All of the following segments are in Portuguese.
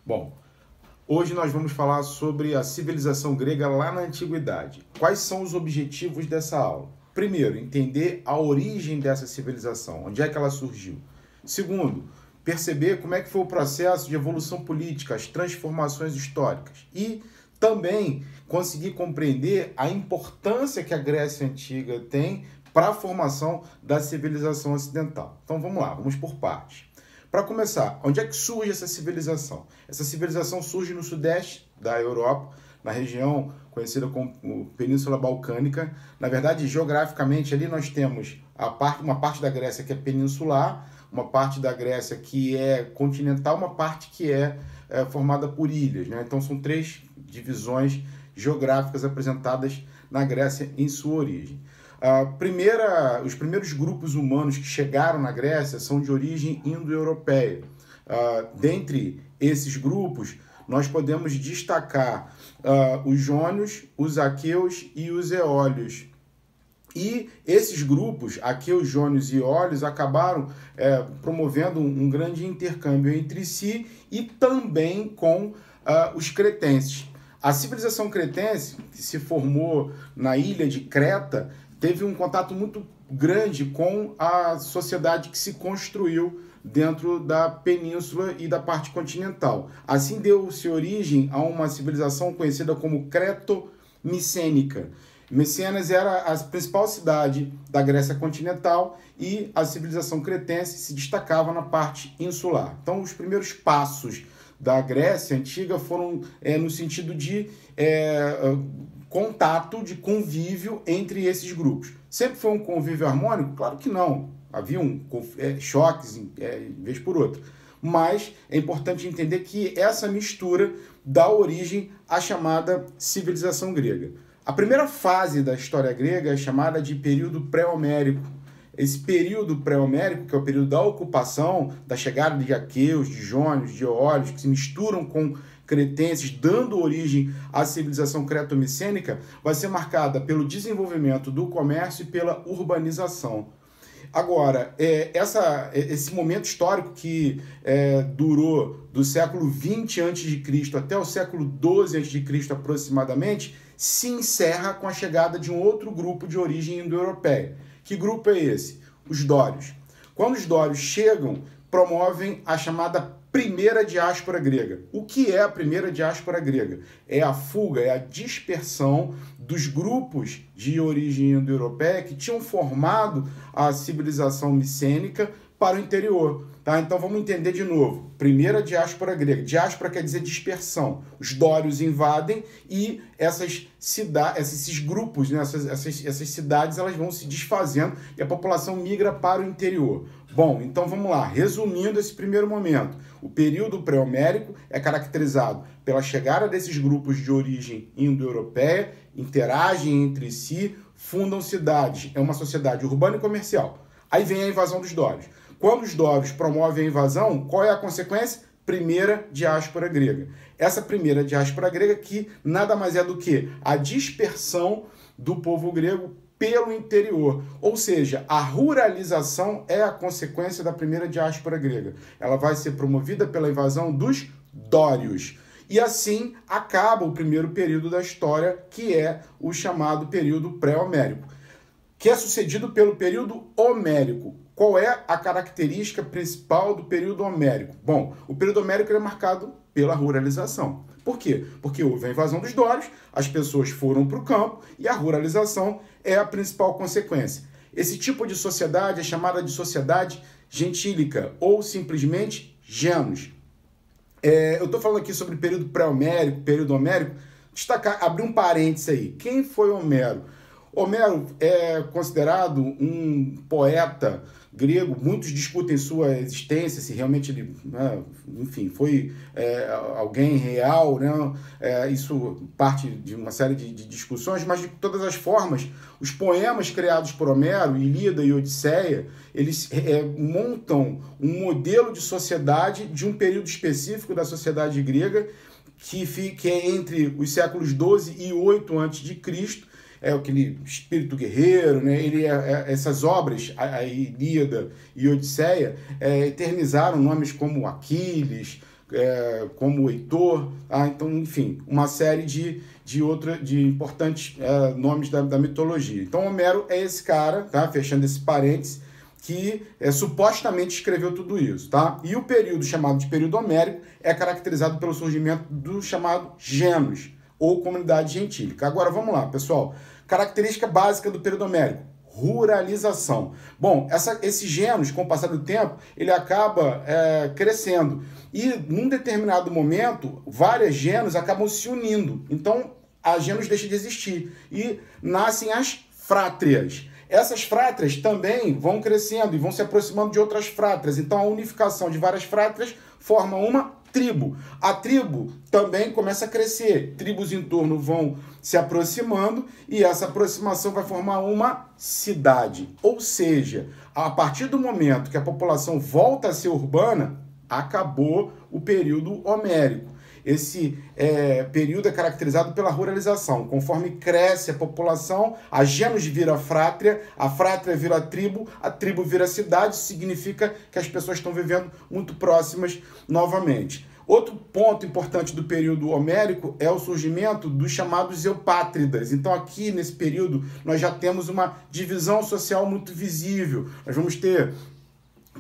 Bom, hoje nós vamos falar sobre a civilização grega lá na antiguidade. Quais são os objetivos dessa aula? Primeiro, entender a origem dessa civilização, onde é que ela surgiu. Segundo, perceber como é que foi o processo de evolução política, as transformações históricas. E também conseguir compreender a importância que a Grécia Antiga tem para a formação da civilização ocidental. Então vamos lá, vamos por partes. Para começar, onde é que surge essa civilização? Essa civilização surge no sudeste da Europa, na região conhecida como Península Balcânica. Na verdade, geograficamente, ali nós temos uma parte da Grécia que é peninsular, uma parte da Grécia que é continental, uma parte que é formada por ilhas, né? Então, são três divisões geográficas apresentadas na Grécia em sua origem. Os primeiros grupos humanos que chegaram na Grécia são de origem indo-europeia. Dentre esses grupos, nós podemos destacar os jônios, os aqueus e os eólios. E esses grupos, aqueus, jônios e eólios, acabaram promovendo um grande intercâmbio entre si e também com os cretenses. A civilização cretense, que se formou na ilha de Creta, teve um contato muito grande com a sociedade que se construiu dentro da península e da parte continental. Assim deu-se origem a uma civilização conhecida como creto-micênica. Micenas era a principal cidade da Grécia continental e a civilização cretense se destacava na parte insular. Então, os primeiros passos da Grécia Antiga foram no sentido de contato, de convívio entre esses grupos. Sempre foi um convívio harmônico? Claro que não. Haviam choques vez por outra. Mas é importante entender que essa mistura dá origem à chamada civilização grega. A primeira fase da história grega é chamada de período pré-homérico. Esse período pré-homérico, que é o período da ocupação, da chegada de aqueus, de jônios, de eólios, que se misturam com cretenses, dando origem à civilização creto-micênica, vai ser marcada pelo desenvolvimento do comércio e pela urbanização. Agora, esse momento histórico que durou do século XX a.C. até o século XII a.C. aproximadamente, se encerra com a chegada de um outro grupo de origem indo-europeia. Que grupo é esse? Os dórios. Quando os dórios chegam, promovem a chamada primeira diáspora grega. O que é a primeira diáspora grega? É a fuga, é a dispersão dos grupos de origem indo-europeia que tinham formado a civilização micênica para o interior. Tá? Então vamos entender de novo. Primeira diáspora grega. Diáspora quer dizer dispersão. Os dórios invadem e esses grupos, né? essas cidades, elas vão se desfazendo e a população migra para o interior. Bom, então vamos lá. Resumindo esse primeiro momento. O período pré-homérico é caracterizado pela chegada desses grupos de origem indo-europeia, interagem entre si, fundam cidades. É uma sociedade urbana e comercial. Aí vem a invasão dos dórios. Quando os dórios promovem a invasão, qual é a consequência? Primeira diáspora grega. Essa primeira diáspora grega que nada mais é do que a dispersão do povo grego pelo interior. Ou seja, a ruralização é a consequência da primeira diáspora grega. Ela vai ser promovida pela invasão dos dórios. E assim acaba o primeiro período da história, que é o chamado período pré-homérico, que é sucedido pelo período homérico. Qual é a característica principal do período homérico? Bom, o período homérico é marcado pela ruralização. Por quê? Porque houve a invasão dos dórios, as pessoas foram para o campo e a ruralização é a principal consequência. Esse tipo de sociedade é chamada de sociedade gentílica ou simplesmente genus. Eu estou falando aqui sobre período pré-homérico, período homérico, abrir um parênteses aí. Quem foi Homero? Homero é considerado um poeta grego, muitos discutem sua existência, se realmente ele, enfim, foi alguém real, né? Isso parte de uma série de discussões, mas de todas as formas, os poemas criados por Homero, Ilíada e Odisseia, eles montam um modelo de sociedade de um período específico da sociedade grega, que é entre os séculos XII e 8 a.C., aquele espírito guerreiro, né? Essas obras, a Ilíada e Odisseia, eternizaram nomes como Aquiles, como Heitor, então, enfim, uma série de importantes nomes da mitologia. Então, Homero é esse cara, tá? Fechando esse parênteses, que supostamente escreveu tudo isso, tá? E o período chamado de período homérico é caracterizado pelo surgimento do chamado gênus, ou comunidade gentílica. Agora, vamos lá, pessoal. Característica básica do período homérico: ruralização. Bom, esse gênus, com o passar do tempo, ele acaba crescendo. E, num determinado momento, várias gênus acabam se unindo. Então, a gênus deixa de existir. E nascem as frátrias. Essas frátrias também vão crescendo e vão se aproximando de outras frátrias. Então, a unificação de várias frátrias forma uma tribo. A tribo também começa a crescer. Tribos em torno vão se aproximando e essa aproximação vai formar uma cidade. Ou seja, a partir do momento que a população volta a ser urbana, acabou o período homérico. Esse período é caracterizado pela ruralização. Conforme cresce a população, a gênus vira frátria, a frátria vira a tribo vira cidade, isso significa que as pessoas estão vivendo muito próximas novamente. Outro ponto importante do período homérico é o surgimento dos chamados eupátridas. Então, aqui nesse período, nós já temos uma divisão social muito visível. Nós vamos ter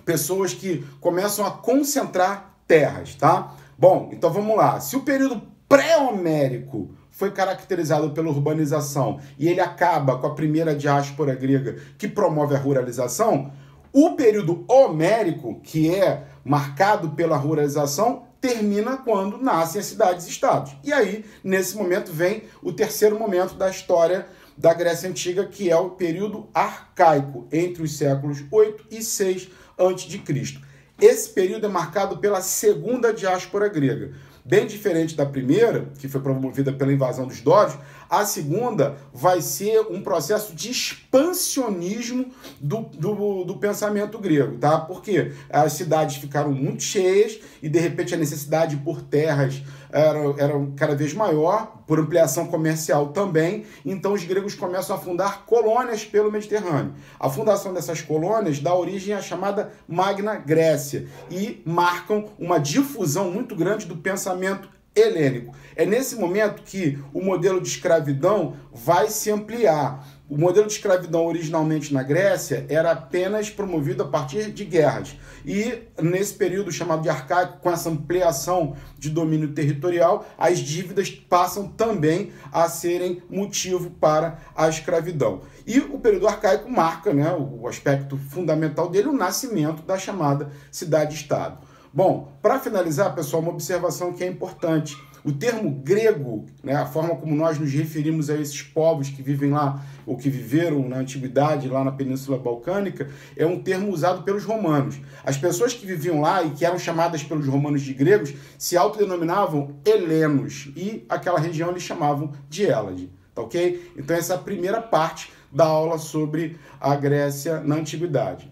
pessoas que começam a concentrar terras, tá? Bom, então vamos lá. Se o período pré-homérico foi caracterizado pela urbanização e ele acaba com a primeira diáspora grega que promove a ruralização, o período homérico, que é marcado pela ruralização, termina quando nascem as cidades-estados. E aí, nesse momento, vem o terceiro momento da história da Grécia Antiga, que é o período arcaico, entre os séculos 8 e 6 a.C. Esse período é marcado pela segunda diáspora grega. Bem diferente da primeira, que foi promovida pela invasão dos dórios, a segunda vai ser um processo de expansionismo do pensamento grego, tá? Porque as cidades ficaram muito cheias e, de repente, a necessidade por terras era cada vez maior, por ampliação comercial também. Então, os gregos começam a fundar colônias pelo Mediterrâneo. A fundação dessas colônias dá origem à chamada Magna Grécia e marcam uma difusão muito grande do pensamento helênico. É nesse momento que o modelo de escravidão vai se ampliar. O modelo de escravidão originalmente na Grécia era apenas promovido a partir de guerras. E nesse período chamado de arcaico, com essa ampliação de domínio territorial, as dívidas passam também a serem motivo para a escravidão. E o período arcaico marca, né, o aspecto fundamental dele, o nascimento da chamada cidade-estado. Bom, para finalizar, pessoal, uma observação que é importante. O termo grego, né, a forma como nós nos referimos a esses povos que vivem lá, ou que viveram na antiguidade, lá na Península Balcânica, é um termo usado pelos romanos. As pessoas que viviam lá e que eram chamadas pelos romanos de gregos se autodenominavam helenos, e aquela região eles chamavam de Hélade, tá ok? Então essa é a primeira parte da aula sobre a Grécia na antiguidade.